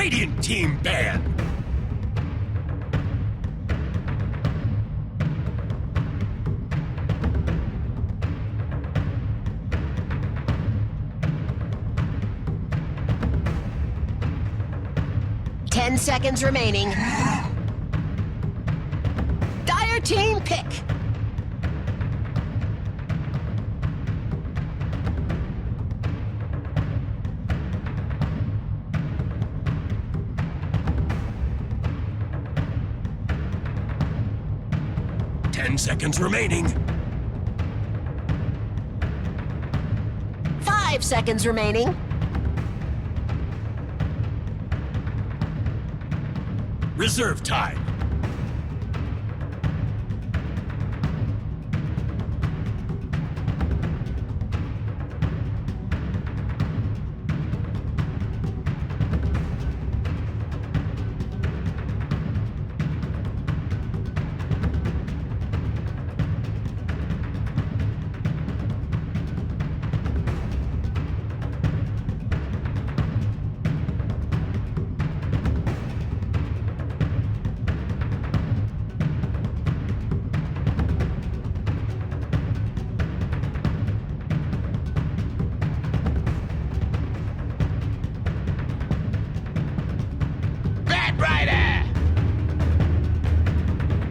Radiant team ban! Ten seconds remaining. Dire team pick. Seconds remaining. 5 seconds remaining. Reserve time.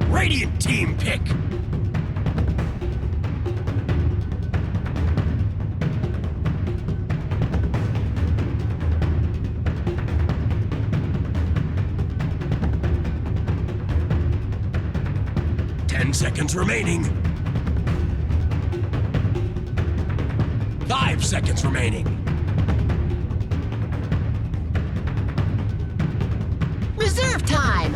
Radiant team pick! Seconds remaining. 5 seconds remaining. Reserve time.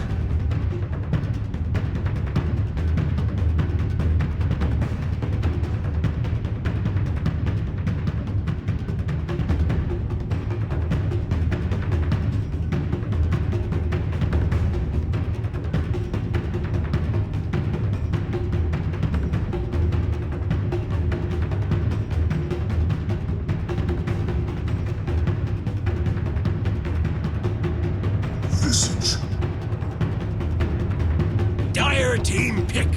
Dire team pick!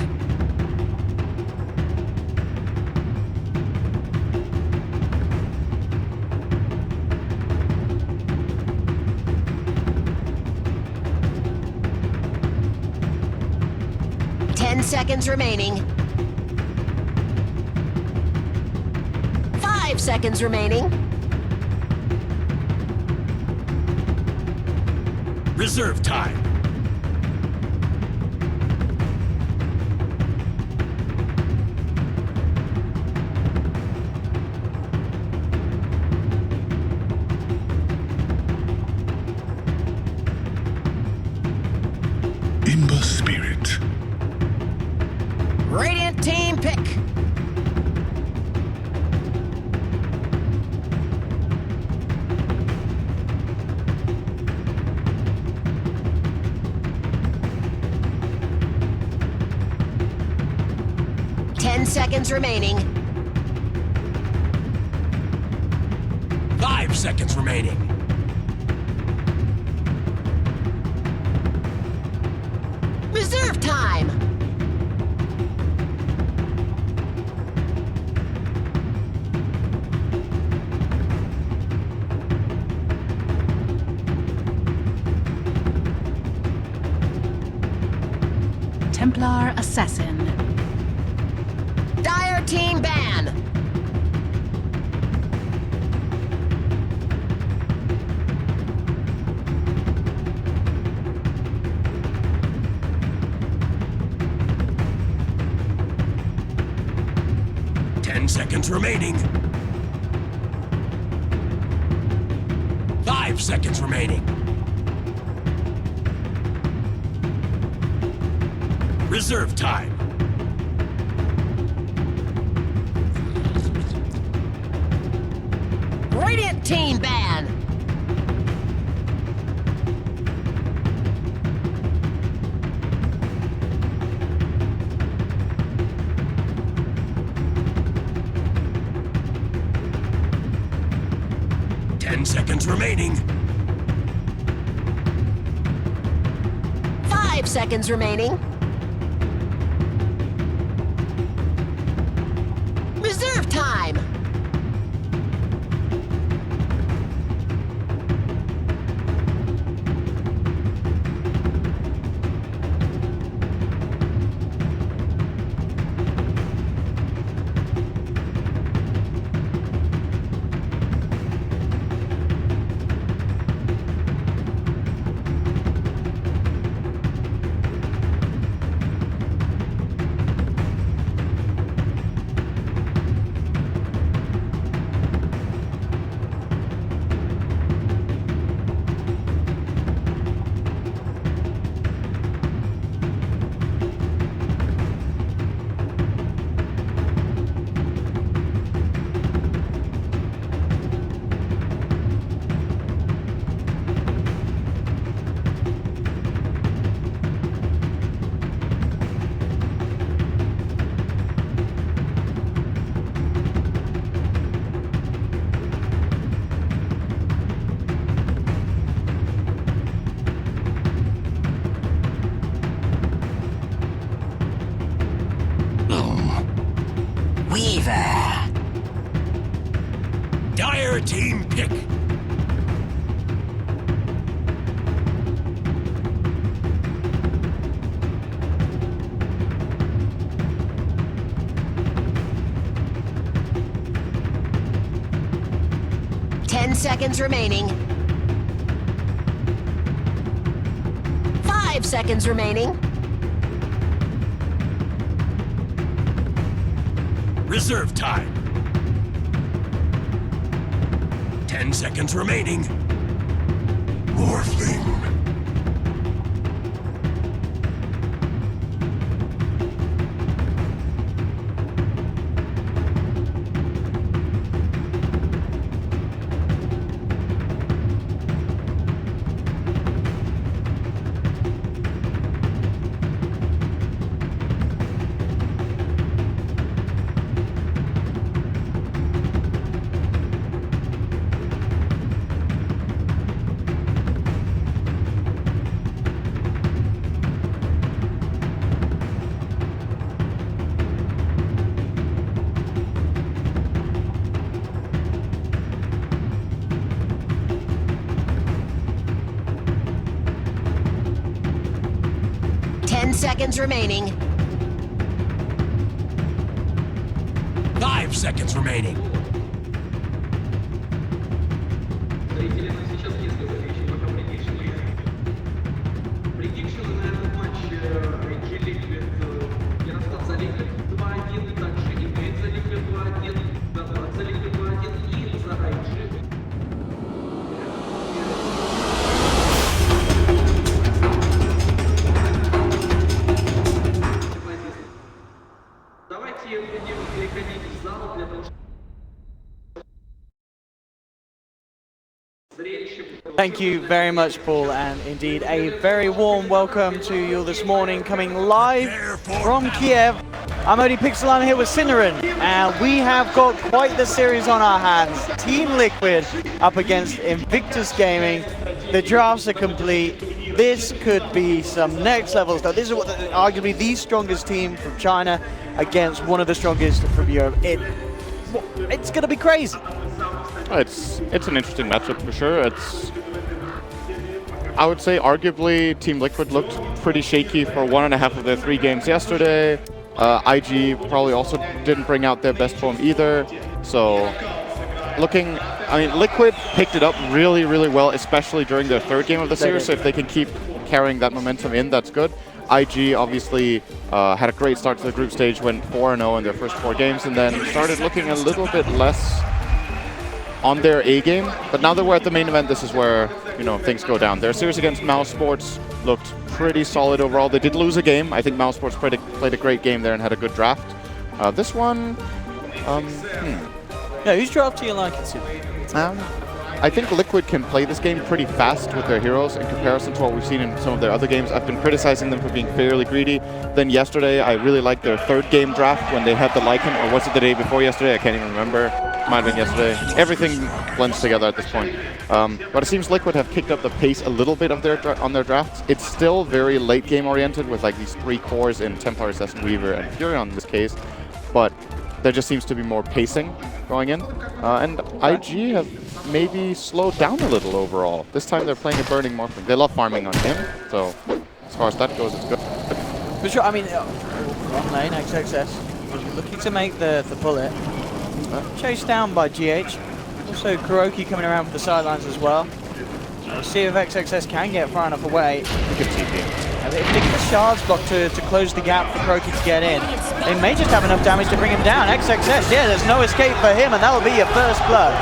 Seconds remaining. 5 seconds remaining. Reserve time. Imba Spirit. Radiant team pick. Seconds remaining. 5 seconds remaining. Reserve time. Templar Assassin. Dire team ban. Seconds remaining. 5 seconds remaining. Reserve time. Radiant team ban. Seconds remaining. seconds remaining. Reserve time. Weaver. Dire team pick. Ten seconds remaining. 5 seconds remaining. Reserve time. 10 seconds remaining. Morphing. Seconds remaining. 5 seconds remaining. Thank you very much, Paul, and indeed a very warm welcome to you this morning, coming live from Kiev. I'm Odie Pixel here with Cinderin, and we have got quite the series on our hands. Team Liquid up against Invictus Gaming. The drafts are complete. This could be some next level stuff. This is arguably the strongest team from China against one of the strongest from Europe. It's going to be crazy. It's an interesting matchup for sure. I would say arguably Team Liquid looked pretty shaky for 1.5 of their 3 games yesterday. IG probably also didn't bring out their best form either. So Liquid picked it up really, really well, especially during their 3rd game of the series. So if they can keep carrying that momentum in, that's good. IG obviously had a great start to the group stage, went 4-0 in their first 4 games, and then started looking a little bit less on their A game. But now that we're at the main event, this is where things go down. Their series against Mouse Sports looked pretty solid overall. They did lose a game. I think Mouse Sports played a great game there and had a good draft. This one, Yeah, whose draft do you like it to? I think Liquid can play this game pretty fast with their heroes in comparison to what we've seen in some of their other games. I've been criticizing them for being fairly greedy. Then yesterday, I really liked their 3rd game draft when they had the Lycan, or was it the day before yesterday? I can't even remember. might have been yesterday. Everything blends together at this point. But it seems Liquid have kicked up the pace a little bit of on their drafts. It's still very late game oriented with like these 3 cores in Templar, Assassin, Weaver, and Furion in this case. But there just seems to be more pacing going in. And IG have maybe slowed down a little overall. This time they're playing a Burning Morphling. They love farming on him, so as far as that goes, it's good. For sure, I mean, one lane, XXS, looking to make the bullet. Chased down by GH. Also Kuroki coming around from the sidelines as well. We'll see if XXS can get far enough away. You can TP. If they get the shards block to close the gap for Kuroki to get in, they may just have enough damage to bring him down. XXS, yeah, there's no escape for him, and that'll be your first blood.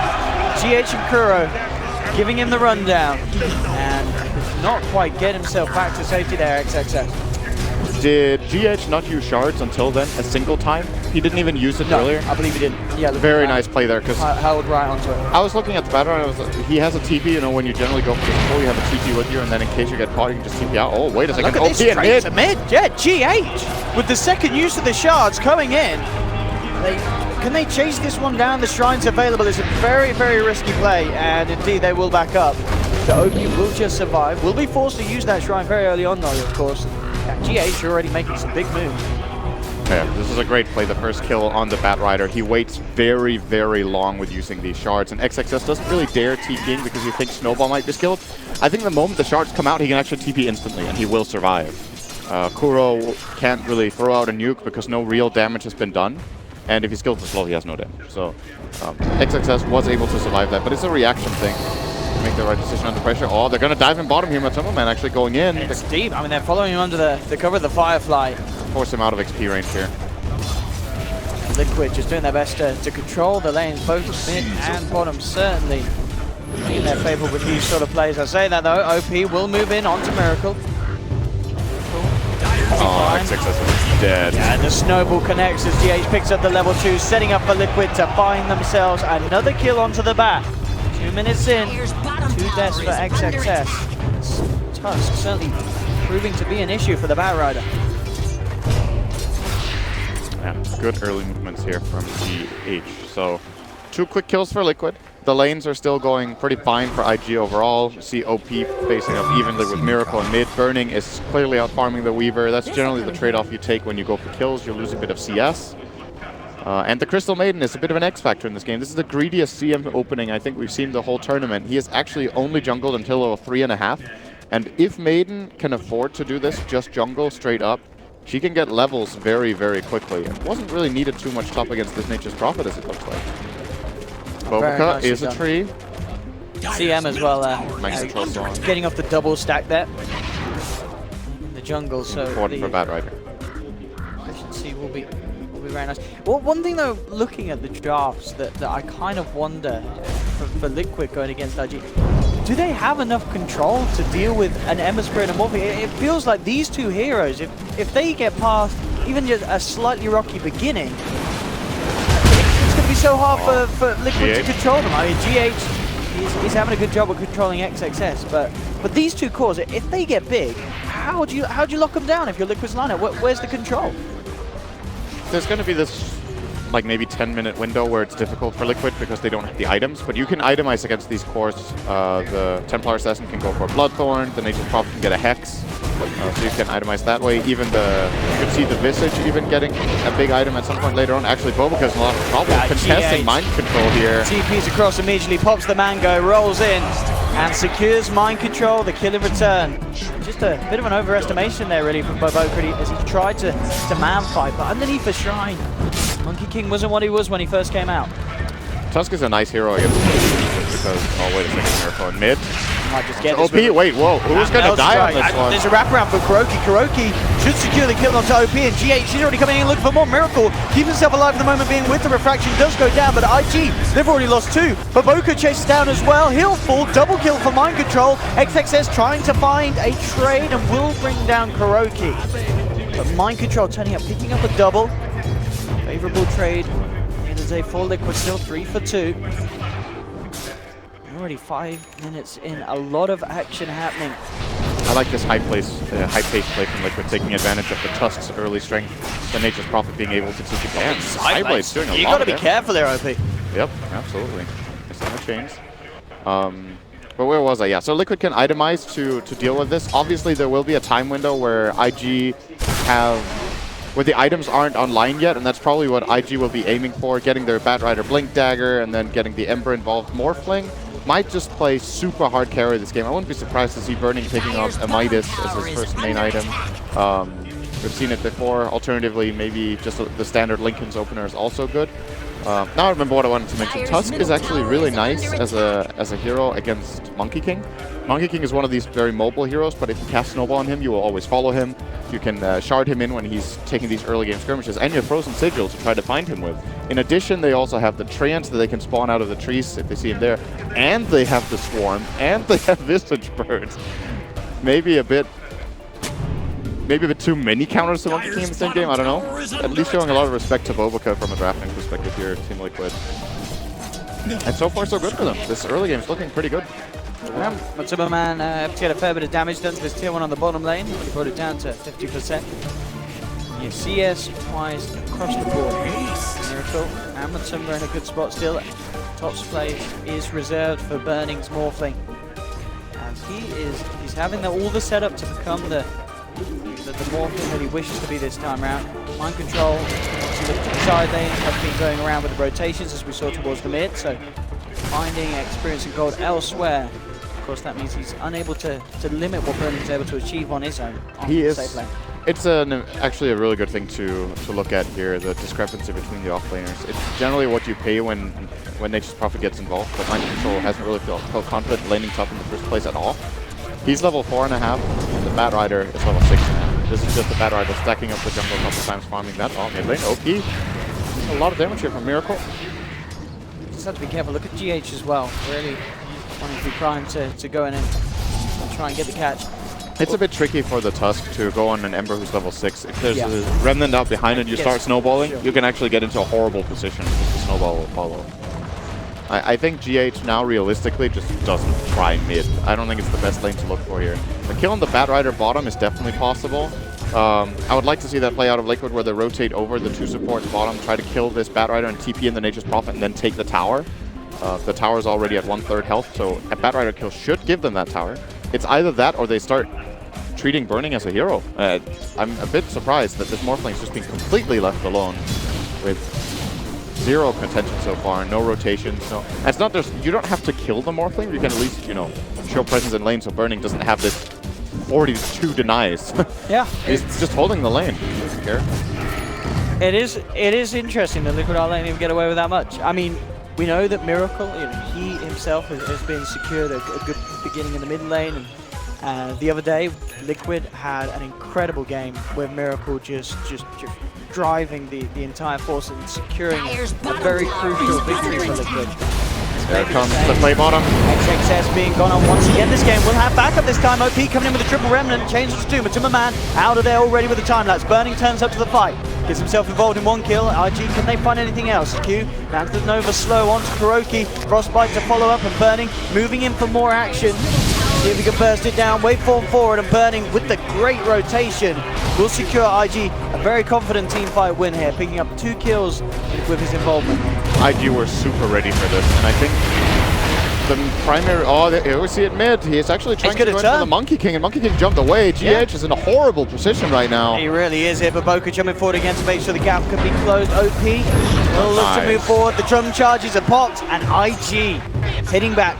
GH and Kuro giving him the rundown, and could not quite get himself back to safety there, XXS. Did GH not use shards until then a single time? He didn't even use it earlier? I believe he didn't. Yeah, very nice play there. Because held right onto it. I was looking at the battle and I was like, he has a TP, you know, when you generally go for this pull, you have a TP with you, and then in case you get caught, you can just TP out. Oh, wait a second. Look at this, straight to mid. Yeah, GH with the second use of the shards coming in. Can they chase this one down? The shrine's available. It's a very, very risky play, and indeed they will back up. The OP will just survive. Will be forced to use that shrine very early on, though, of course. Yeah, GH already making some big moves. Yeah, this is a great play, the first kill on the Bat Rider. He waits very, very long with using these shards, and XXS doesn't really dare TPing because he thinks Snowball might be skilled. I think the moment the shards come out, he can actually TP instantly, and he will survive. Kuro can't really throw out a nuke because no real damage has been done, and if he skills the slow, he has no damage. So XXS was able to survive that, but it's a reaction thing. Make the right decision under pressure. Oh, they're going to dive in bottom here. Matsumoman actually going in. It's deep. I mean, they're following him under the cover of the Firefly. Force him out of XP range here. Liquid just doing their best to control the lanes, both mid and bottom, certainly in their favor with these sort of plays. I say that though, OP will move in onto Miracle. Oh, XXS is dead. Yeah, and the snowball connects as GH picks up the level 2, setting up for Liquid to find themselves another kill onto the back. 2 minutes in, 2 deaths for XXS. Tusk certainly proving to be an issue for the Bat Rider. Yeah, good early movements here from GH. So 2 quick kills for Liquid. The lanes are still going pretty fine for IG overall. You see OP facing up evenly with Miracle and mid. Burning is clearly out farming the Weaver. That's generally the trade-off you take when you go for kills. You lose a bit of CS. And the Crystal Maiden is a bit of an X-factor in this game. This is the greediest CM opening I think we've seen the whole tournament. He has actually only jungled until level 3.5. And if Maiden can afford to do this, just jungle straight up, she can get levels very, very quickly. It wasn't really needed too much top against this Nature's Prophet, as it looks like. Bobica is a tree. CM as well, getting off the double stack there. In the jungle, so important for Bat Rider. Efficiency will be very nice. Well, one thing though, looking at the drafts that I kind of wonder for Liquid going against IG, do they have enough control to deal with an Ember Spirit and Morphe? It feels like these 2 heroes, if they get past even just a slightly rocky beginning, it's going to be so hard for Liquid to control them. I mean, GH, he's having a good job of controlling XXS, but these 2 cores, if they get big, how do you lock them down if you're Liquid's lineup? Where's the control? There's going to be this like maybe 10-minute window where it's difficult for Liquid because they don't have the items, but you can itemize against these cores. The Templar Assassin can go for a Bloodthorn, the Nature's Prophet can get a Hex, so you can itemize that way. Even you can see the Visage even getting a big item at some point later on. Actually, Bobica's in a lot of trouble contesting mind control here. TP's across immediately, pops the Mango, rolls in, and secures mind control, the kill in return. Just a bit of an overestimation there really from Bobica as he tried to man fight, but underneath the shrine, Monkey King wasn't what he was when he first came out. Tusk is a nice hero against because, oh wait a second, Miracle in mid. Might just get OP, wait, whoa, who's going to die on this one? There's a wraparound for Kuroki. Kuroki should secure the kill onto OP, and GH, she's already coming in looking for more. Miracle keeps himself alive at the moment, being with the refraction, does go down, but IG, they've already lost 2. Bobica chases down as well, he'll fall, double kill for mind control. XXS trying to find a trade and will bring down Kuroki. But mind control turning up, picking up a double. Favorable trade in the day for Liquid, still 3 for 2. Already 5 minutes in, a lot of action happening. I like this high pace play from Liquid, taking advantage of the Tusk's early strength, the Nature's Prophet being able to take it down. Sideblade's doing a lot. You gotta be careful there, OP. Yep, absolutely. It's on the chains. But where was I? Yeah, so Liquid can itemize to deal with this. Obviously, there will be a time window where IG where the items aren't online yet, and that's probably what IG will be aiming for, getting their Batrider Blink Dagger and then getting the Ember involved. Morphling might just play super hard carry this game. I wouldn't be surprised to see Burning picking up a Midas as his first main item. We've seen it before. Alternatively, maybe just the standard Linken's opener is also good. Now I remember what I wanted to mention. Tusk is actually really nice as a hero against Monkey King. Monkey King is one of these very mobile heroes, but if you cast Snowball on him, you will always follow him. You can shard him in when he's taking these early game skirmishes, and you have Frozen Sigil to try to find him with. In addition, they also have the Treants that they can spawn out of the trees if they see him there, and they have the Swarm, and they have Visage Birds. Maybe a bit too many counters to Monkey King in the same game, I don't know. At least showing a lot of respect to Bobica from a drafting perspective here, Team Liquid. And so far so good for them. This early game is looking pretty good. Yeah, Matsuba-man to get a fair bit of damage done to this tier 1 on the bottom lane. He brought it down to 50%. Yeah, CS wise across the board. Miracle and Matsumba in a good spot still. Top's place is reserved for Burning's Morphling. And he's having all the setup to become the Morphling that he wishes to be this time around. Mind control, obviously the side lane has been going around with the rotations as we saw towards the mid, so finding experience and gold elsewhere. Of course, that means he's unable to limit what Burning's able to achieve on his own. He is. It's actually a really good thing to look at here, the discrepancy between the offlaners. It's generally what you pay when Nature's Prophet gets involved, but Mind Control hasn't really felt confident laning top in the first place at all. He's level 4.5, and the Batrider is level 6.5. This is just the Batrider stacking up the jungle a couple times, farming that. Oh, mid lane, OP. A lot of damage here from Miracle. Just have to be careful. Look at GH as well. Really wanting to be primed to go in and try and get the catch. It's a bit tricky for the Tusk to go on an Ember who's level 6. If there's a Remnant out behind and you start snowballing, you can actually get into a horrible position because the snowball will follow. I think GH now realistically just doesn't try mid. I don't think it's the best lane to look for here. The kill on the Batrider bottom is definitely possible. I would like to see that play out of Liquid where they rotate over the 2 supports bottom, try to kill this Batrider and TP in the Nature's Prophet and then take the tower. The tower is already at 1/3 health, so a Batrider kill should give them that tower. It's either that or they start treating Burning as a hero. I'm a bit surprised that this Morphling's just been completely left alone with 0 contention so far, no rotations. No, it's not just you don't have to kill the Morphling. You can at least show presence in lane so Burning doesn't have this 42 denies. Yeah, he's just holding the lane. He doesn't care. It is interesting that Liquid aren't letting him get away with that much. I mean, we know that Miracle, he himself has been secured a good beginning in the mid lane. And the other day, Liquid had an incredible game where Miracle just driving the entire force and securing a very crucial victory for Liquid. There comes the play bottom. XXS being gone on once again this game. We'll have backup this time. OP coming in with a triple remnant. Changes to Matuma-man out of there already with the time lapse. Burning turns up to the fight. Gets himself involved in 1 kill. IG, can they find anything else? Q, down to the Nova slow onto Kuroki. Frostbite to follow up and Burning moving in for more action. See if he can burst it down. Waveform forward and Burning with the great rotation will secure IG a very confident team fight win here, picking up 2 kills with his involvement. IG were super ready for this, and I think the primary... Oh, we see it mid. He is actually trying to go into the Monkey King, and Monkey King jumped away. GH is in a horrible position right now. He really is here, but Boca jumping forward again to make sure the gap can be closed. OP will look to move forward. The drum charges are popped, and IG hitting back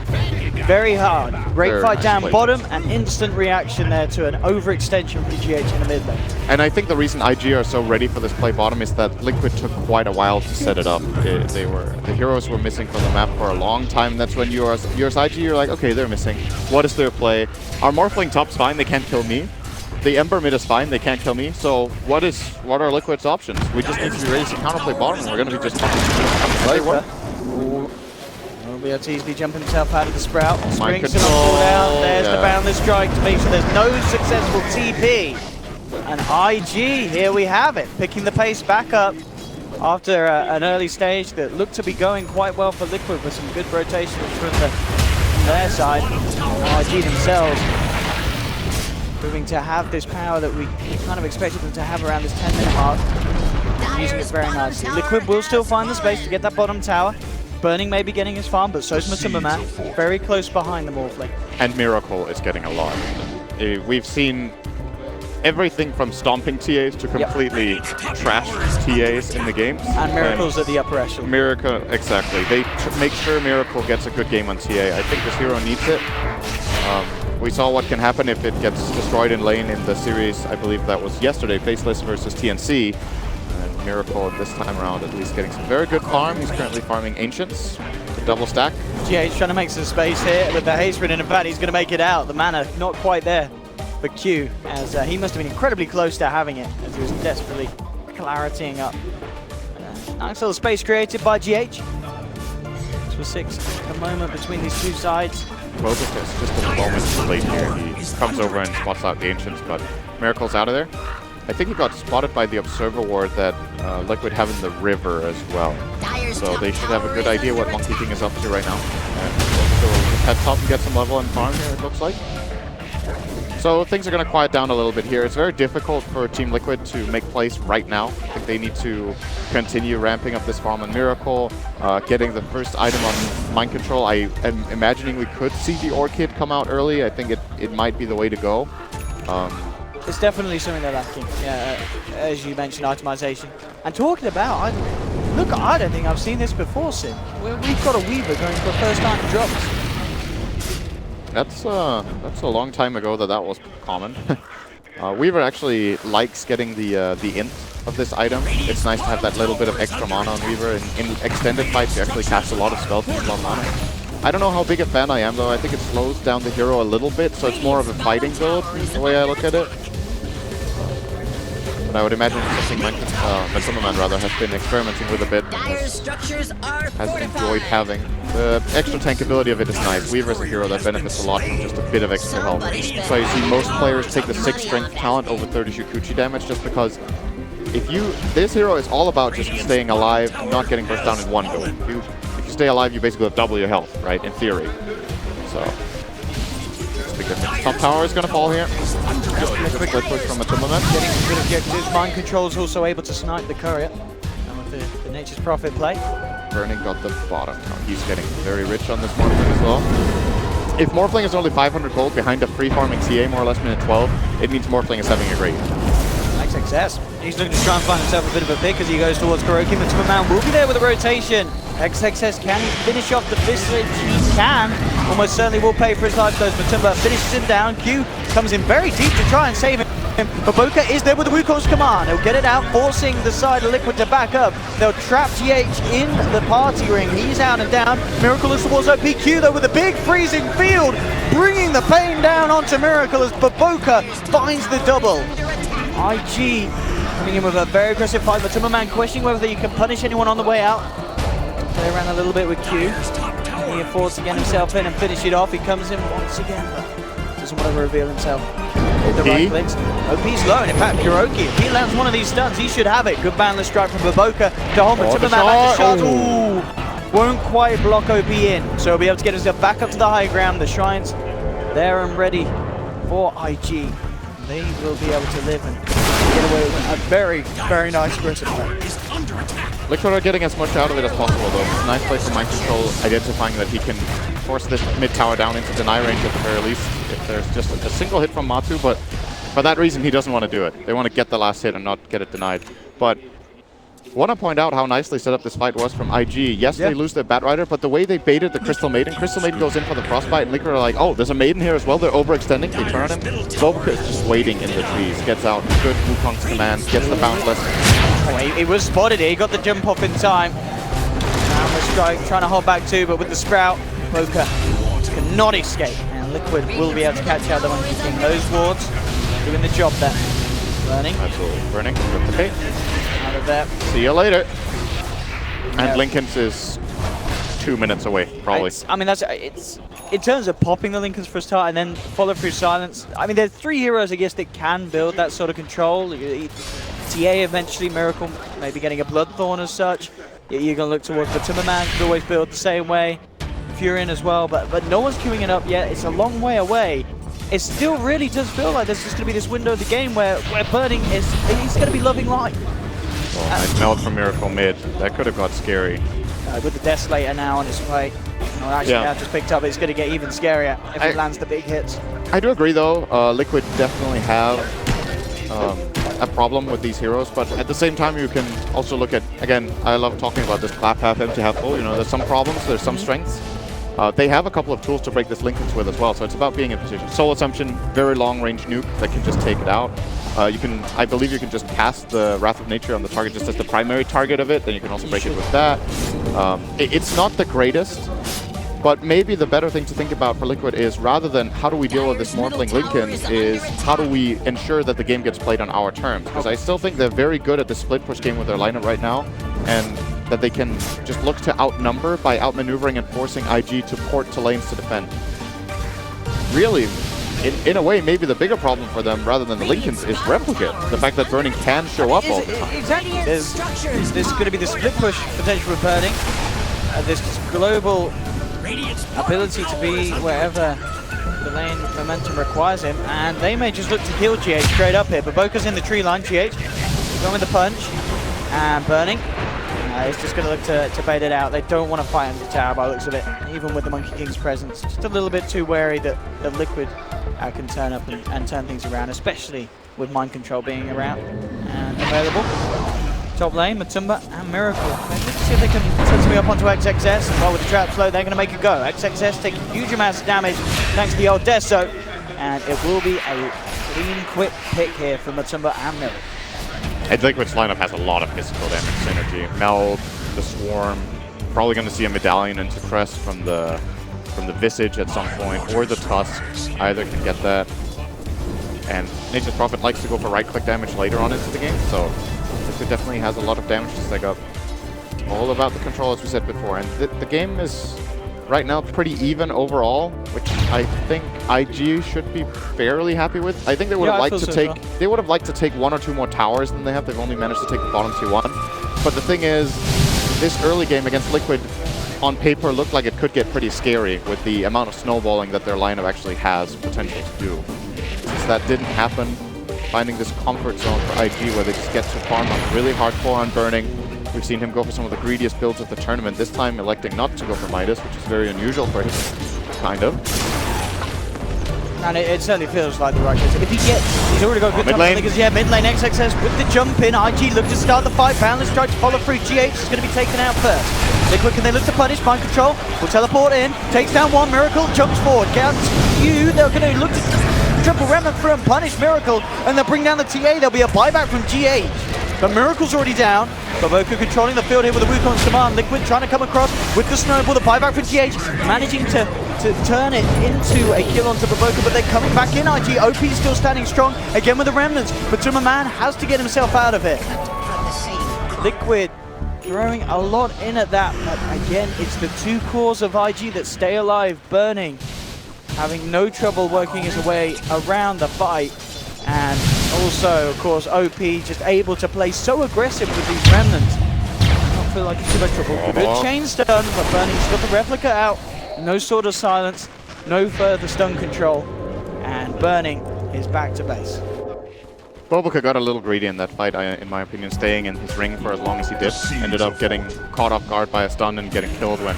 very hard. Great fight down bottom, and instant reaction there to an overextension from GH in the mid lane. And I think the reason IG are so ready for this play bottom is that Liquid took quite a while to set it up. The heroes were missing from the map for a long time. That's when you're as IG, you're like, okay, they're missing. What is their play? Our Morphling top's fine, they can't kill me. The Ember mid is fine, they can't kill me. So what are Liquid's options? We just need to be ready to counterplay bottom, and we're going to be just play what? BRT's be jumping himself out of the sprout. Springs and all out. There's the boundless strike to make sure there's no successful TP. And IG, here we have it, picking the pace back up after an early stage that looked to be going quite well for Liquid with some good rotations from their side. IG themselves proving to have this power that we kind of expected them to have around this 10-minute mark. Using it very nicely. Liquid will still find the space to get that bottom tower. Burning may be getting his farm, but so's Matumba Man. Very close behind the Morphling. And Miracle is getting a lot. We've seen everything from stomping TAs to completely trash TAs in the games. And Miracle's at the upper echelon. Miracle, exactly. They make sure Miracle gets a good game on TA. I think this hero needs it. We saw what can happen if it gets destroyed in lane in the series, I believe that was yesterday, Faceless versus TNC. And Miracle this time around at least getting some very good farm. He's currently farming Ancients, the double stack. Yeah, he's trying to make some space here with the haste, and in fact he's going to make it out. The mana not quite there for Q, as he must have been incredibly close to having it, as he was desperately claritying up. Nice little space created by GH. 6 at the moment between these two sides. Well, just a moment too late here. He comes over and spots out the Ancients, but Miracle's out of there. I think he got spotted by the Observer Ward that Liquid have in the river as well. So they should have a good idea what Monkey King is up to right now. And also head top and get some level and farm here, it looks like. So things are going to quiet down a little bit here. It's very difficult for Team Liquid to make plays right now. I think they need to continue ramping up this farm on Miracle, getting the first item on Mind Control. I am imagining we could see the Orchid come out early. I think it might be the way to go. It's definitely something they're lacking, as you mentioned, itemization. And talking about, I don't think I've seen this before, Sin. We've got a Weaver going for first time drops. That's a long time ago that was common. Weaver actually likes getting the int of this item. It's nice to have that little bit of extra mana on Weaver. In extended fights, you actually cast a lot of spells with a lot of mana. I don't know how big a fan I am, though. I think it slows down the hero a little bit, so it's more of a fighting build, the way I look at it. But I would imagine it's something Matumba Man rather has been experimenting with a bit. Has enjoyed having. The extra tankability of it is nice. Weaver is a hero that benefits a lot from just a bit of extra health. So you see most players take the 6 strength talent over 30 Shukuchi damage just because this hero is all about just staying alive, not getting burst down in one go. If you stay alive, you basically have double your health, right, in theory. So, that's the difference. Top tower is going to fall here. Good split push from Matumba Man. Getting some good objectives. Mind Control is also able to snipe the courier. And with the Nature's Prophet play. Burning got the bottom. He's getting very rich on this Morphling as well. If Morphling is only 500 gold behind a free farming TA more or less minute 12, it means Morphling is having a great game. XXS. He's looking to try and find himself a bit of a pick as he goes towards Kuroki. Matumba Man will be there with a rotation. XXS, can he finish off the Fistlet? He can. Almost certainly will pay for his life though. Matumba finishes him down. Q comes in very deep to try and save him. But Boca is there with the Wukong's command. He'll get it out, forcing the side of Liquid to back up. They'll trap GH in the party ring. He's out and down. Miracle looks towards OPQ though with a big freezing field, bringing the pain down onto Miracle as Boca finds the double. IG coming in with a very aggressive fight. Matumba Man questioning whether he can punish anyone on the way out. Play around a little bit with Q. He affords to get himself in and finish it off. He comes in once again, but doesn't want to reveal himself. The right clicks. OP's low, and in fact, Kuroki, if he lands one of these stuns, he should have it. Good boundless strike from Baboka to hold Matumba Man back to shots. Ooh, won't quite block OP in, so he'll be able to get himself back up to the high ground. The Shrine's there and ready for IG. They will be able to live and get away with a very, very nice aggressive play. Liquid are getting as much out of it as possible, though. It's a nice play for Mind Control, identifying that he can force this mid tower down into deny range at the very least if there's just a single hit from Matu, but for that reason he doesn't want to do it. They want to get the last hit and not get it denied. But I want to point out how nicely set up this fight was from IG. Yes, they lose their Batrider, but the way they baited the Crystal Maiden goes in for the Frostbite, and Liquid are like, oh, there's a Maiden here as well. They're overextending. They turn on him. Bobuka is just waiting in the trees. Gets out. Good Wukong's command. Gets the boundless. Oh, he was spotted here. He got the jump off in time. Now the strike trying to hold back too, but with the Sprout, Boca cannot escape. And Liquid will be able to catch out the Monkey King. Those wards doing the job there. Burning. Absolutely. Burning. Okay. Out of there. See you later. And Lincoln's is 2 minutes away, probably. It's in terms of popping the Lincolns for a start and then follow through silence. I mean, there's 3 heroes, I guess, that can build that sort of control. TA eventually, Miracle maybe getting a Bloodthorn as such. You're going to look towards Matumba Man, could always build the same way. Furion as well, but no one's queuing it up yet. It's a long way away. It still really does feel like there's just going to be this window of the game where Burning he's going to be loving life. Oh, nice melt from Miracle mid. That could have got scary. with the Desolator now on its way. Well, actually, now just picked up, it's going to get even scarier if it lands the big hits. I do agree, though. Liquid definitely have a problem with these heroes, but at the same time, you can also look at, again, I love talking about this clap half empty, half full. You know, there's some problems, there's some strengths. They have a couple of tools to break this Linken's with as well, so it's about being in position. Soul Assumption, very long-range nuke that can just take it out. I believe you can just cast the Wrath of Nature on the target just as the primary target of it, then you can also break it with that. It's not the greatest, but maybe the better thing to think about for Liquid is, rather than how do we deal with this Morphling Lincoln, is how do we ensure that the game gets played on our terms? Because I still think they're very good at the split push game with their lineup right now, and that they can just look to outnumber by outmaneuvering and forcing IG to port to lanes to defend. Really, in a way, maybe the bigger problem for them, rather than the Lincolns, is Replicate. The fact that Burning can show up all the time. Exactly. There's going to be the split push potential with Burning. This global ability to be wherever the lane momentum requires him, and they may just look to kill GH straight up here. But Boca's in the tree line, GH going with the punch, and Burning. He's just going to look to bait it out. They don't want to fight under the tower by the looks of it, even with the Monkey King's presence. Just a little bit too wary that the Liquid can turn up and turn things around, especially with Mind Control being around and available. Top lane, Matumba and Miracle. Let's see if they can set something up onto XXS. And while with the trap slow, they're going to make a go. XXS taking huge amounts of damage thanks to the old Deso. And it will be a clean, quick pick here for Matumba and Miracle. And Liquid's lineup has a lot of physical damage synergy. Meld, the Swarm, probably going to see a Medallion into Crest from the Visage at some point, or the Tusk. Either can get that. And Nature's Prophet likes to go for right-click damage later on into the game, so Liquid definitely has a lot of damage to stack up. All about the control, as we said before. And the game is right now pretty even overall, which I think IG should be fairly happy with. I think they would have liked to take they would have liked to take one or two more towers than they have. They've only managed to take the bottom T1. But the thing is, this early game against Liquid on paper looked like it could get pretty scary with the amount of snowballing that their lineup actually has potential to do. Since that didn't happen, finding this comfort zone for IG where they just get to farm up really hardcore on Burning. We've seen him go for some of the greediest builds of the tournament, this time electing not to go for Midas, which is very unusual for him, kind of. And it certainly feels like the right choice. If he gets, he's already got good time because mid lane XXS with the jump in. IG look to start the fight. Boundless tries to follow through. GH is going to be taken out first. Liquid, can they look to punish? Mind Control will teleport in, takes down one. Miracle jumps forward. Counts you. They're going to look to triple remnant through and punish Miracle, and they'll bring down the TA. There'll be a buyback from GH. But Miracle's already down. Boca controlling the field here with the Wukong's command. Liquid trying to come across with the snowball. The buyback for GH, managing to turn it into a kill onto Boca, but they're coming back in. IG, OP still standing strong, again with the remnants. But Man has to get himself out of it. Liquid throwing a lot in at that, but again, it's the two cores of IG that stay alive. Burning, having no trouble working his way around the fight. And also, of course, OP just able to play so aggressive with these remnants. I don't feel like it's too much trouble. Good chain stun, but Burning's got the replica out. No Sword of Silence, no further stun control, and Burning is back to base. Boboka got a little greedy in that fight, in my opinion, staying in his ring for as long as he did. Ended up getting caught off guard by a stun and getting killed when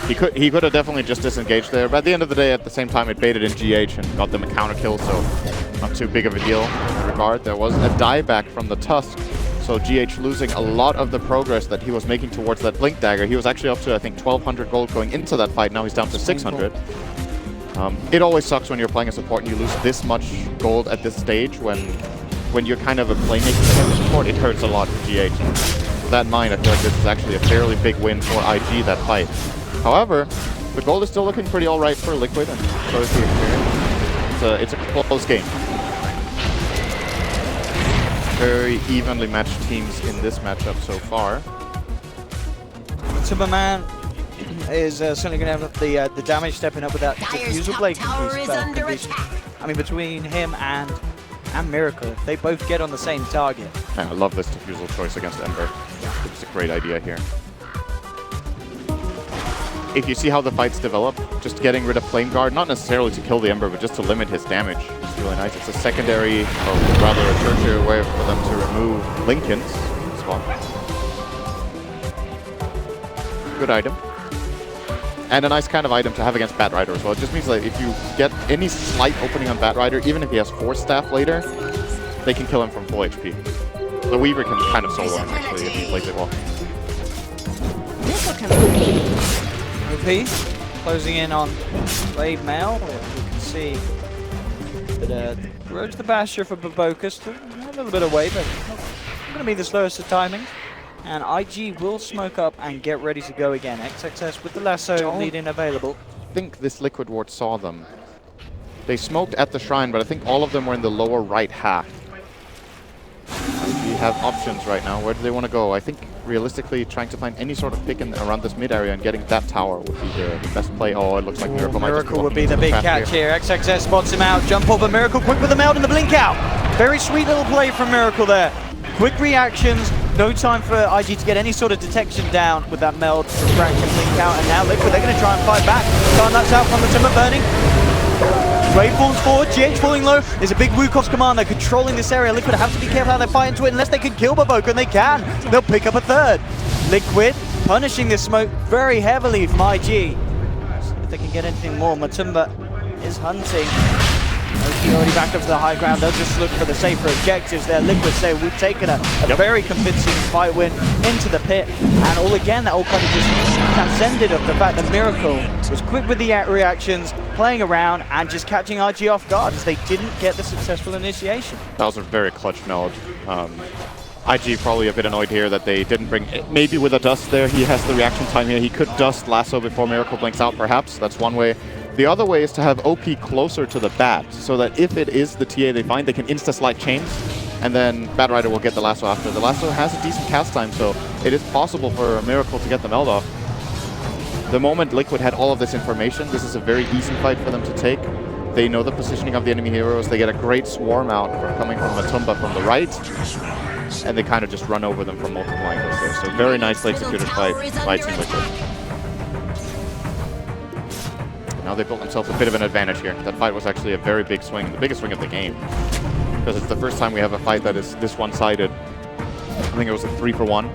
he could have definitely just disengaged there. But at the end of the day, at the same time, it baited in GH and got them a counter kill, so not too big of a deal in that regard. There was a dieback from the Tusk, so GH losing a lot of the progress that he was making towards that Blink Dagger. He was actually up to, I think, 1,200 gold going into that fight. Now he's down to 600. It always sucks when you're playing a support and you lose this much gold at this stage when you're kind of a playmaking support. It hurts a lot for GH. With that in mind, I feel like this is actually a fairly big win for IG, that fight. However, the gold is still looking pretty alright for Liquid, and so is the experience. It's a close game. Very evenly matched teams in this matchup so far. Superman is certainly going to have the damage stepping up with that Diffusal Blade completion. I mean, between him and Miracle, if they both get on the same target. Yeah, I love this Diffusal choice against Ember. It's a great idea here. If you see how the fights develop, just getting rid of Flame Guard, not necessarily to kill the Ember, but just to limit his damage. It's really nice. It's a secondary, or rather a tertiary way for them to remove Linken's spot. good item. And a nice kind of item to have against Bat Rider as well. It just means that if you get any slight opening on Bat Rider, even if he has Force Staff later, they can kill him from full HP. The Weaver can kind of solo him actually if he plays it well. OP closing in on Blade Mail. You can see that Road to the Basher for Baboka still a little bit away, but not going to be the slowest of timing. And IG will smoke up and get ready to go again. XXS with the lasso leading available. I think this Liquid Ward saw them. They smoked at the shrine, but I think all of them were in the lower right half. We have options right now. Where do they want to go? I think realistically trying to find any sort of pick in around this mid area and getting that tower would be the best play. Oh, it looks like Miracle might Miracle would be the big catch here. XXS spots him out. Jump over Miracle, quick with the meld and the blink out. Very sweet little play from Miracle there. Quick reactions. No time for IG to get any sort of detection down with that meld. Frank can blink out, and now Liquid, they're going to try and fight back. Starnuts out from the Timber burning. Wave falls forward, GH falling low. There's a big Wukov's command. They're controlling this area. Liquid have to be careful how they fight into it unless they can kill Baboka, and they can. They'll pick up a third. Liquid punishing this smoke very heavily from IG. See if they can get anything more. Matumba is hunting. Oki already back up to the high ground. They'll just look for the safer objectives there. Liquid say we've taken a very convincing fight win into the pit. And all again, that all kind of just transcended of the fact that Miracle was quick with the reactions, playing around and just catching IG off guard as they didn't get the successful initiation. That was a very clutch meld. IG probably a bit annoyed here that they didn't bring, maybe with a dust there, he has the reaction time here. He could dust lasso before Miracle blinks out perhaps. That's one way. The other way is to have OP closer to the bat, so that if it is the TA they find, they can insta-slide chains, and then Bat Rider will get the lasso after. The lasso has a decent cast time, so it is possible for a Miracle to get the meld off. The moment Liquid had all of this information, this is a very easy fight for them to take. They know the positioning of the enemy heroes, they get a great swarm out coming from Matumba from the right, and they kind of just run over them from multiple angles there. So very nicely executed fight by Team Liquid. Now they built themselves a bit of an advantage here. That fight was actually a very big swing, the biggest swing of the game. Because it's the first time we have a fight that is this one-sided. I think it was a 3-for-1.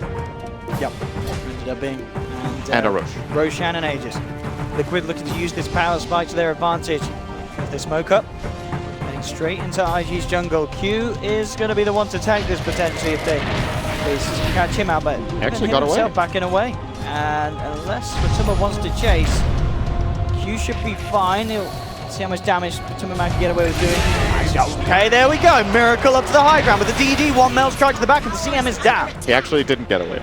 Yep, ended up being. And a Roche. Roshan and Aegis. Liquid looking to use this power spike to their advantage. If they smoke up, heading straight into IG's jungle. Q is going to be the one to tag this potentially if they catch him out, but he actually got away. Backing away. And unless Matumba wants to chase, Q should be fine. He'll see how much damage Matumba can get away with doing. Okay, there we go. Miracle up to the high ground with the DD. One meld strike to the back, and the CM is down. He actually didn't get away.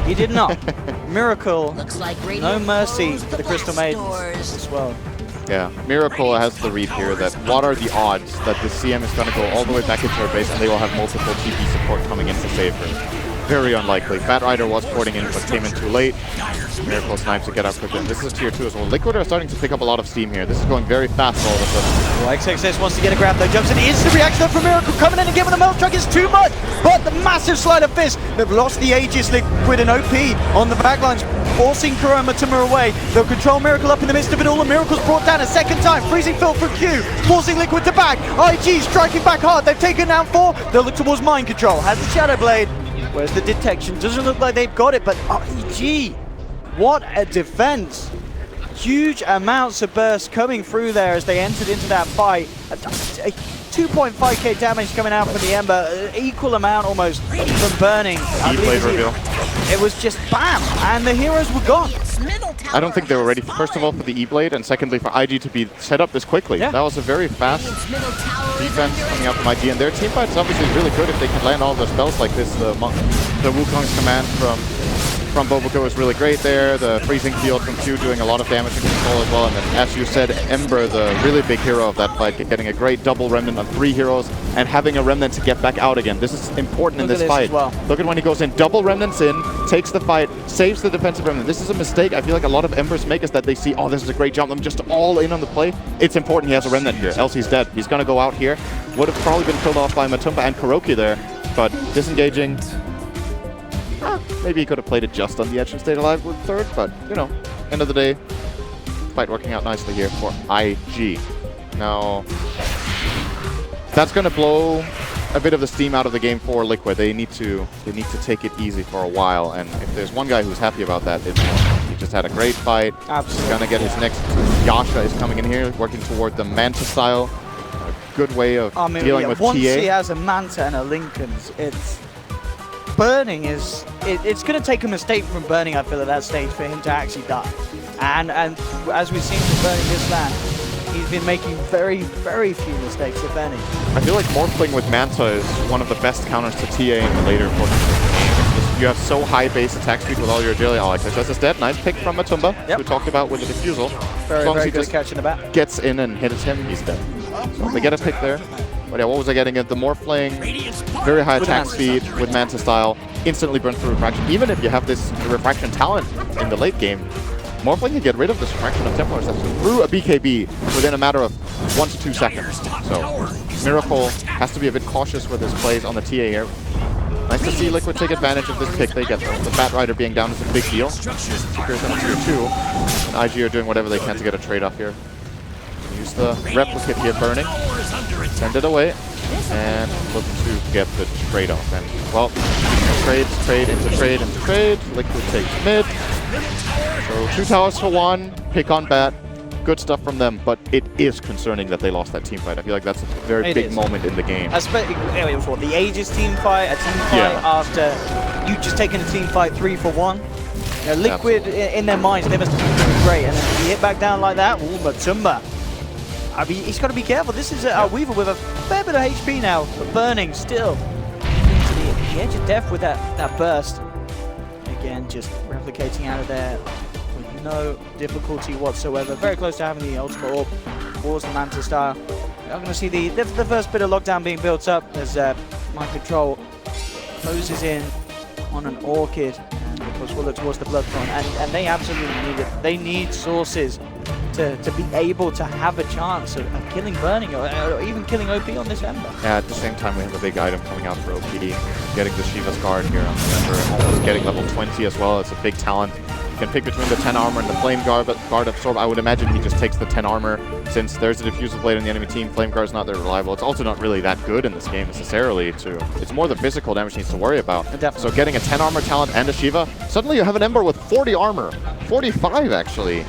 He did not. Miracle. Looks like no mercy for the Crystal Maidens as well. Yeah, Miracle has the read here that what are the odds that the CM is going to go all the way back into her base and they will have multiple TP support coming in to save her. Very unlikely. Bat Rider was porting in but came in too late. Miracle snipes to get up quickly. This is tier 2 as well. Liquid are starting to pick up a lot of steam here. This is going very fast all of a sudden. Well, XXS wants to get a grab though. Jumps in. Instant reaction up from Miracle. Coming in and giving the meld truck is too much. But the massive slide of fist. They've lost the Aegis. Liquid and OP on the backlines, forcing Kuro and Matumba away. They'll control Miracle up in the midst of it all. And Miracle's brought down a second time. Freezing fill from Q. Forcing Liquid to back. IG striking back hard. They've taken down 4. They'll look towards Mind Control. Has the Shadow Blade. Where's the detection? Doesn't look like they've got it, but IG, what a defense. Huge amounts of burst coming through there as they entered into that fight. 2.5k damage coming out from the Ember, equal amount almost from burning. E-Blade reveal. It was just bam, and the heroes were gone. I don't think they were ready, first of all, for the E-Blade, and secondly, for IG to be set up this quickly. Yeah. That was a very fast defense coming out from IG, and their team fight is obviously really good if they can land all their spells like this. The Wukong's command from Baboka was really great there. The freezing field from Q doing a lot of damage and control as well. And then, as you said, Ember, the really big hero of that fight, getting a great double remnant on 3 heroes and having a remnant to get back out again. This is important in this fight. Well. Look at when he goes in, double remnants in, takes the fight, saves the defensive remnant. This is a mistake I feel like a lot of Embers make, is that they see, oh, this is a great jump, I'm just all in on the play. It's important he has a remnant here, else he's dead. He's going to go out here. Would have probably been killed off by Matumba and Kuroki there, but disengaging. Maybe he could have played it just on the edge and stayed alive with third, but, you know, end of the day, fight working out nicely here for IG. Now, that's going to blow a bit of the steam out of the game for Liquid. They need to take it easy for a while, and if there's one guy who's happy about that, it's He just had a great fight. Absolutely. He's gonna get his next. Yasha is coming in here, working toward the Manta style. A good way of dealing with once TA. he has a Manta and a Lincoln's, it's burning is it's going to take a mistake from burning, I feel, at that stage for him to actually die. And as we've seen from burning this land, he's been making very, very few mistakes, if any. I feel like Morphling with Manta is one of the best counters to TA in the later portions of the game. It's just, you have so high base attack speed with all your agility. Oh, okay, this is dead. Nice pick from Matumba, Yep. who talked about with the defusal. Very, as long as very he good just at catching the bat. gets in and hits him, he's dead. So they get a pick there. But yeah, what was I getting at? The Morphling, very high With attack Manta speed with Manta style, instantly burns through refraction. Even if you have this refraction talent in the late game, Morphling can get rid of this refraction of Templar Assassin through a BKB within a matter of 1 to 2 seconds. So Miracle has to be a bit cautious with his plays on the TA here. Nice to see Liquid take advantage of this pick they get though. The Bat Rider being down is a big deal. Seekers on tier 2. And IG are doing whatever they can to get a trade off here. Use the replicate here, burning. Send it away. And look to get the trade off. And well, trade into trade. Liquid takes mid. So 2 towers for 1. Pick on Bat. Good stuff from them, but it is concerning that they lost that team fight. I feel like that's a very big moment in the game. Especially, it was what, the Aegis team fight, a team fight after you just taken a team fight 3 for 1. You know, Liquid, in their minds, they must have been doing great, and then you hit back down like that, ooh, Matumba. I mean, he's got to be careful. This is a Weaver with a fair bit of HP now, but burning still. To the edge of death with that burst. Again, just replicating out of there. No difficulty whatsoever. Very close to having the ultimate orb towards the Manta style. I'm going to see the first bit of lockdown being built up as Mind Control closes in on an Orchid. And of course we'll look towards the Bloodthorn. And they absolutely need it. They need sources to be able to have a chance of killing Burning or even killing OP on this Ember. Yeah, at the same time we have a big item coming out for OPD. Getting the Shiva's guard here on the Ember. Almost getting level 20 as well. It's a big talent. Can pick between the 10 armor and the flame guard absorb. I would imagine he just takes the 10 armor since there's a diffusal blade on the enemy team. Flame guard is not that reliable. It's also not really that good in this game necessarily. It's more the physical damage he needs to worry about. Definitely. So getting a 10 armor talent and a Shiva, suddenly you have an Ember with 40 armor, 45 actually.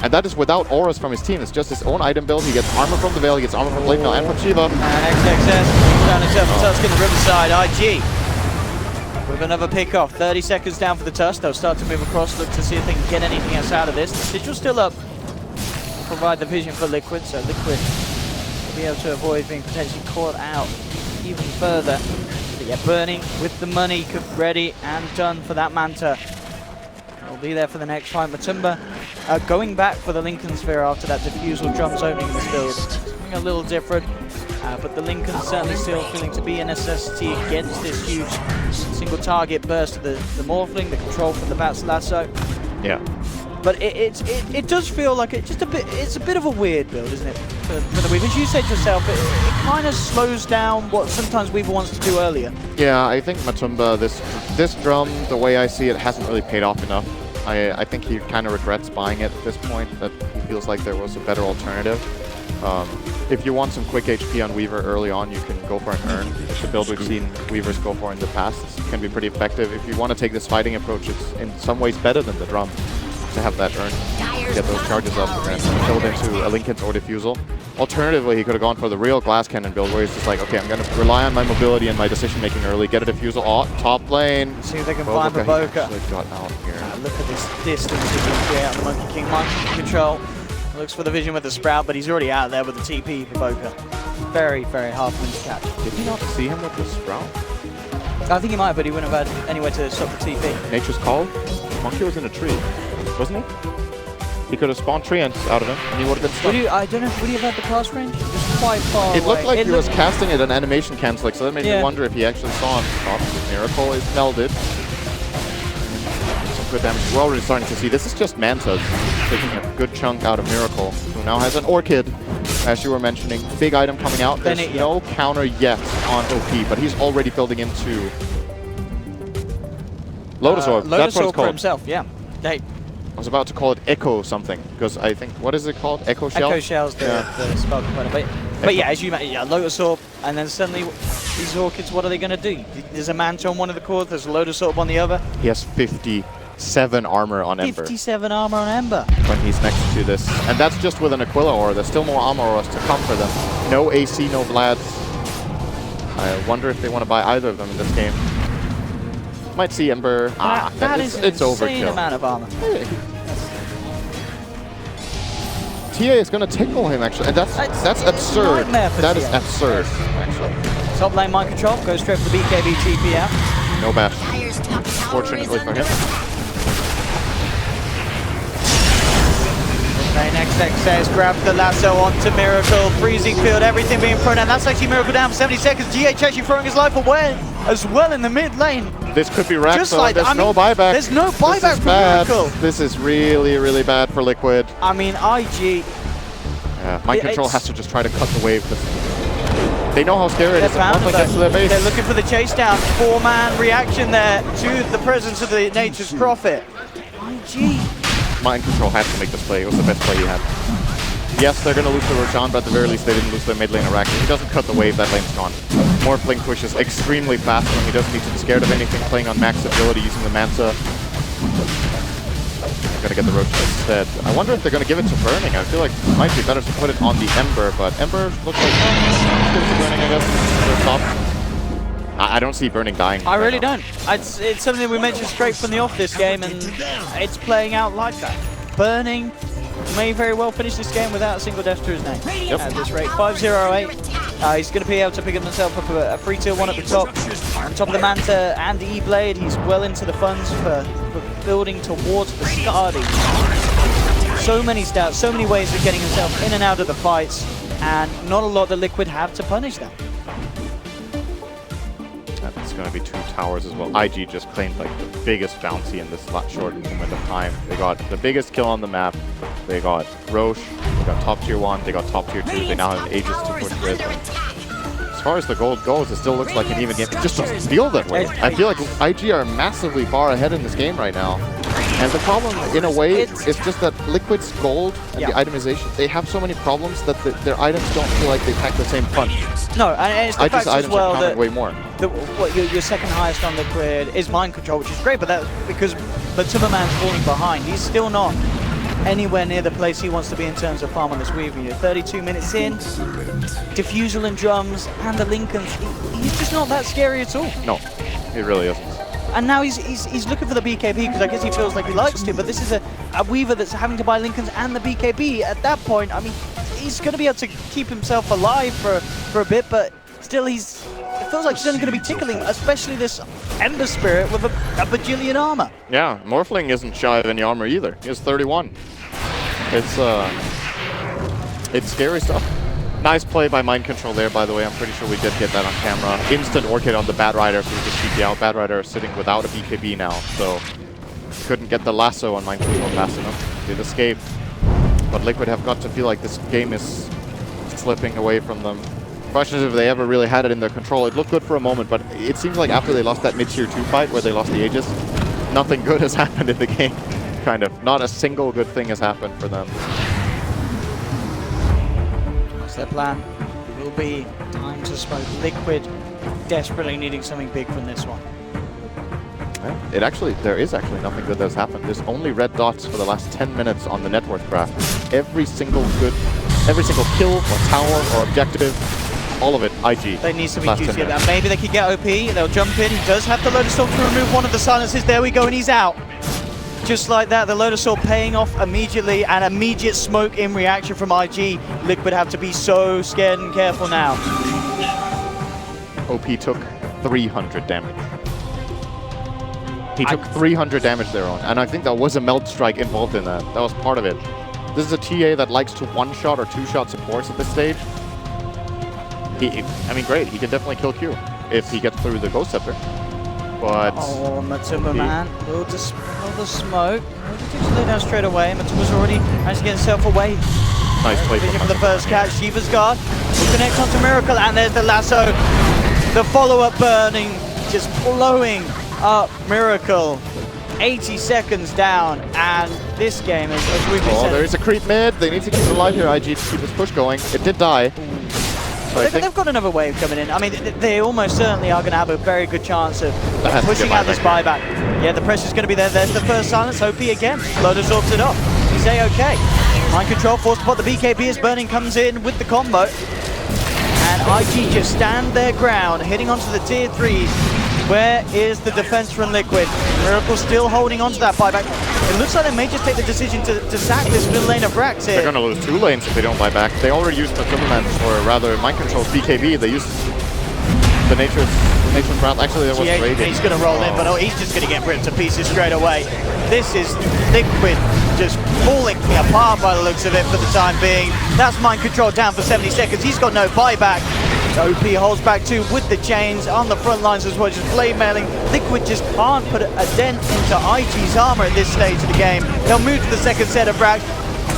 And that is without auras from his team. It's just his own item build. He gets armor from the Veil, he gets armor from Blade Mail and from Shiva. And XXS down himself for Tusk in the Riverside. IG with another pick off. 30 seconds down for the Tusk. They'll start to move across, look to see if they can get anything else out of this. The Sigil's still up. Provide the vision for Liquid, so Liquid will be able to avoid being potentially caught out even further. But yeah, Burning with the money ready and done for that Manta. We'll be there for the next fight. Matumba going back for the Lincoln Sphere after that diffusal drums opening this build. Something a little different. But the Lincoln certainly still feeling to be a necessity against this huge single target burst of the Morphling, the control from the Bat's Lasso. Yeah. But it does feel like it's a bit of a weird build, isn't it? For the Weaver. As you said yourself, it kind of slows down what sometimes Weaver wants to do earlier. Yeah, I think Matumba, this drum, the way I see it, hasn't really paid off enough. I think he kind of regrets buying it at this point, that he feels like there was a better alternative. If you want some quick HP on Weaver early on, you can go for an Urn. It's a build we've seen Weavers go for in the past. It can be pretty effective. If you want to take this fighting approach, it's in some ways better than the drum to have that Urn. Get those charges up and then build into a Lincoln's or Diffusal. Alternatively, he could have gone for the real Glass Cannon build where he's just like, okay, I'm going to rely on my mobility and my decision making early, get a Diffusal, top lane. See if they can find Maboka. Got out here. Look at this distance he can create out the Monkey King. Monkey Control looks for the vision with the Sprout, but he's already out there with the TP for Boca. Very, very hard for him to catch. Did he not see him with the Sprout? I think he might, but he wouldn't have had anywhere to stop the TP. Nature's Call? Monkey was in a tree, wasn't he? He could have spawned treants out of him, and he would have been stuck. I don't know, would he have had the cast range? It was quite far away. It looked like he was casting it an animation canceling, so that made me wonder if he actually saw him stop. Miracle is melded. Some good damage. We're already starting to see this is just Mantas taking a good chunk out of Miracle, who now has an Orchid, as you were mentioning. Big item coming out. There's no counter yet on OP, but he's already building into Lotus Orb. That's what it's called. For himself, yeah. Hey. I was about to call it Echo something, because I think, what is it called? Echo Shell? Echo Shell's the spell component. But yeah, as you mentioned, Lotus Orb, and then suddenly these Orchids, what are they going to do? There's a Manta on one of the cores, there's a Lotus Orb on the other. He has 50 57 armor on Ember 57 armor on Ember. when he's next to this. And that's just with an Aquila Aura. There's still more armor auras to come for them. No AC, no Vlads. I wonder if they want to buy either of them in this game. Might see Ember. That is an it's insane overkill. amount of armor. TA is going to tickle him, actually. And that's absurd. Nightmare for That is TA. absurd, actually. Top lane mind control, goes straight for the BKB TP out. No bash. Dire's top tower is Fortunately for under him. attack. Lane XXS grabs the lasso onto Miracle, freezing field, everything being thrown, and that's actually Miracle down for 70 seconds. GH actually throwing his life away as well in the mid lane. This could be wrecked, Just so like, there's I no mean, buyback. there's no buyback This is for bad. Miracle. This is really, really bad for Liquid. I mean, IG, Mind Control has to just try to cut the wave. They know how scary it they're is. If bound Morphling to gets to their base. They're looking for the chase down. 4-man reaction there to the presence of the Nature's Prophet. IG. Mind Control had to make this play. It was the best play he had. Yes, they're going to lose the Roshan, but at the very least they didn't lose their mid lane Arachne. He doesn't cut the wave, that lane's gone. Morphling pushes extremely fast when he doesn't need to be scared of anything, playing on max agility, using the Manta. They're going to get the Roach instead. I wonder if they're going to give it to Burning. I feel like it might be better to put it on the Ember, but Ember looks like, let's give it to Burning, I guess. Stop. I don't see Burning dying. I really don't. It's something we mentioned straight from the off this game, and it's playing out like that. Burning may very well finish this game without a single death to his name. Yep. At this rate, 5-0-8. He's going to be able to pick himself up a free tier 1 at the top. On top of the Manta and the E-Blade, he's well into the funds for building towards the Skadi. So many stats, so many ways of getting himself in and out of the fights, and not a lot that Liquid have to punish that. It's going to be 2 towers as well. IG just claimed like the biggest bounty in this short moment of time. They got the biggest kill on the map. They got Roche. They got top tier 1. They got top tier 2. They now have Aegis to push with. As far as the gold goes, it still looks like an even game. It just doesn't feel that way. I feel like IG are massively far ahead in this game right now. And the problem, in a way, is just that Liquid's gold and the itemization, they have so many problems that their items don't feel like they pack the same punch. No, and it's the fact IG's as items well are that way more. your second highest on Liquid is mind control, which is great, but that's because Timberman's falling behind. He's still not anywhere near the place he wants to be in terms of farm on this weave. 32 minutes in, Diffusal and drums, and the Lincolns. He's just not that scary at all. No, he really isn't. And now he's looking for the BKB because I guess he feels like he likes to, but this is a Weaver that's having to buy Lincolns and the BKB. At that point, I mean, he's going to be able to keep himself alive for a bit, but still it feels like he's only going to be tickling, especially this Ember Spirit with a bajillion armor. Yeah, Morphling isn't shy of any armor either. He has 31. It's scary stuff. Nice play by Mind Control there, by the way. I'm pretty sure we did get that on camera. Instant Orchid on the Bad Rider, so we can TP out. Bad Rider is sitting without a BKB now, so couldn't get the lasso on Mind Control fast enough. Did escape. But Liquid have got to feel like this game is slipping away from them. Question is if they ever really had it in their control. It looked good for a moment, but it seems like after they lost that mid-tier 2 fight where they lost the Aegis, nothing good has happened in the game. Kind of. Not a single good thing has happened for them. Their plan will be time to smoke. Liquid desperately needing something big from this one. There is actually nothing good that's happened. There's only red dots for the last 10 minutes on the net worth graph. Every single kill or tower or objective, all of it, IG. They need something juicy at that. Maybe they could get OP, they'll jump in. He does have the Lotus Orb to remove one of the silences. There we go, and he's out. Just like that, the Lotus Orb paying off immediately, and immediate smoke in reaction from IG. Liquid have to be so scared and careful now. OP took 300 damage. He took 300 damage there on, and I think that was a Melt Strike involved in that. That was part of it. This is a TA that likes to one-shot or two-shot supports at this stage. I mean, great, he can definitely kill Q if he gets through the Ghost Scepter. But oh, Matumba will dispel the smoke. He'll lay down straight away. Matumba's already managed to get himself away. Nice play for the first catch. Shiva's guard will connect onto Miracle, and there's the lasso. The follow-up burning, just blowing up Miracle. 80 seconds down, and this game is, as we've been saying. There is a creep mid. They need to keep it alive here, IG, to keep this push going. It did die. So I think They've got another wave coming in. I mean, they almost certainly are going to have a very good chance of has to pushing get out this buyback. Yeah, the pressure's going to be there. There's the first silence. OP again. Load absorbs it off. You say okay. Mind control, forced to pot the BKB as Burning comes in with the combo. And IG just stand their ground, hitting onto the tier 3s. Where is the defense from Liquid? Miracle still holding onto that buyback. It looks like they may just take the decision to sack this middle lane of Rax here. they're going to lose 2 lanes if they don't buy back. They already used the Timberland, or rather Mind Control's BKB. They used the Nature's Ground. Actually, there was Yeah, Raiden. he's going to roll in, but he's just going to get ripped to pieces straight away. This is Liquid just falling apart by the looks of it for the time being. That's Mind Control down for 70 seconds. He's got no buyback. OP holds back too with the chains on the front lines as well, just blade mailing. Liquid just can't put a dent into IG's armor at this stage of the game. They'll move to the second set of Rax.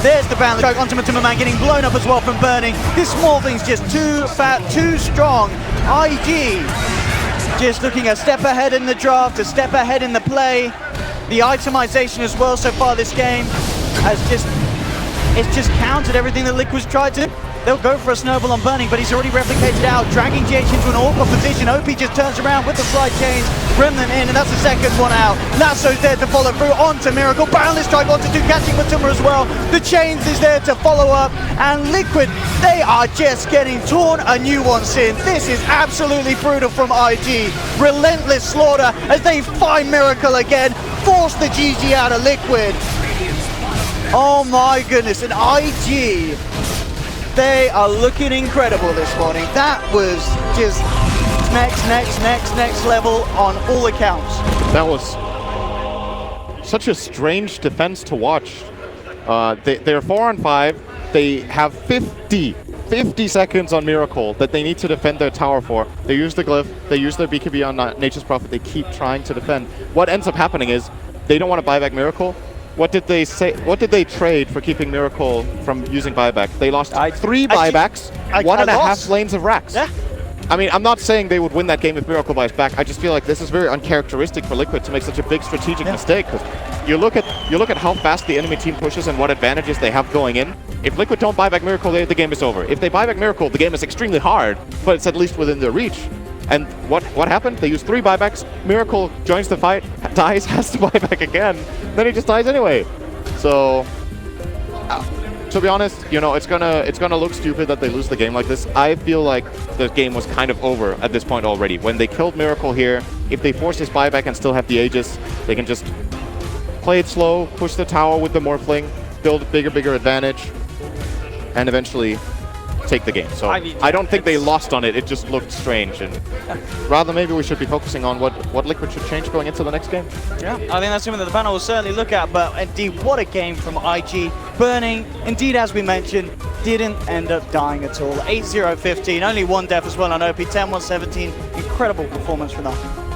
There's the bound stroke onto Timberman, getting blown up as well from Burning. This small thing's just too fat, too strong. IG just looking a step ahead in the draft, a step ahead in the play. The itemization as well so far this game has it's just countered everything that Liquid's tried to. They'll go for a snowball on Burning, but he's already replicated out, dragging GH into an awkward position. OP just turns around with the slide chains, Remnant in, and that's the second one out. Lasso's there to follow through onto Miracle. Boundless strike onto 2, catching Matumba as well. The chains is there to follow up, and Liquid, they are just getting torn a new one sin. This is absolutely brutal from IG. Relentless slaughter as they find Miracle again, force the GG out of Liquid. Oh my goodness, and IG, they are looking incredible this morning. That was just next level on all accounts. That was such a strange defense to watch. They're 4 on 5. They have 50 seconds on Miracle that they need to defend their tower for. They use the glyph, they use their BKB on Nature's Prophet, they keep trying to defend. What ends up happening is they don't want to buy back Miracle. What did they say? What did they trade for keeping Miracle from using buyback? They lost 3 buybacks, 1.5 lanes of Rax. Yeah. I mean, I'm not saying they would win that game if Miracle buys back. I just feel like this is very uncharacteristic for Liquid to make such a big strategic mistake. Because you look at how fast the enemy team pushes and what advantages they have going in. If Liquid don't buy back Miracle, the game is over. If they buy back Miracle, the game is extremely hard, but it's at least within their reach. And what happened? They used 3 buybacks. Miracle joins the fight, dies, has to buy back again. Then he just dies anyway. So, to be honest, you know, it's gonna look stupid that they lose the game like this. I feel like the game was kind of over at this point already. When they killed Miracle here, if they force his buyback and still have the Aegis, they can just play it slow, push the tower with the Morphling, build a bigger advantage, and eventually take the game. So I don't think they lost on it. It just looked strange, and rather maybe we should be focusing on what Liquid should change going into the next game. Yeah, I think that's something that the panel will certainly look at, but indeed, what a game from IG. Burning, indeed, as we mentioned, didn't end up dying at all. 8-0-15, only 1 death as well on OP, 10-1-17. Incredible performance from them.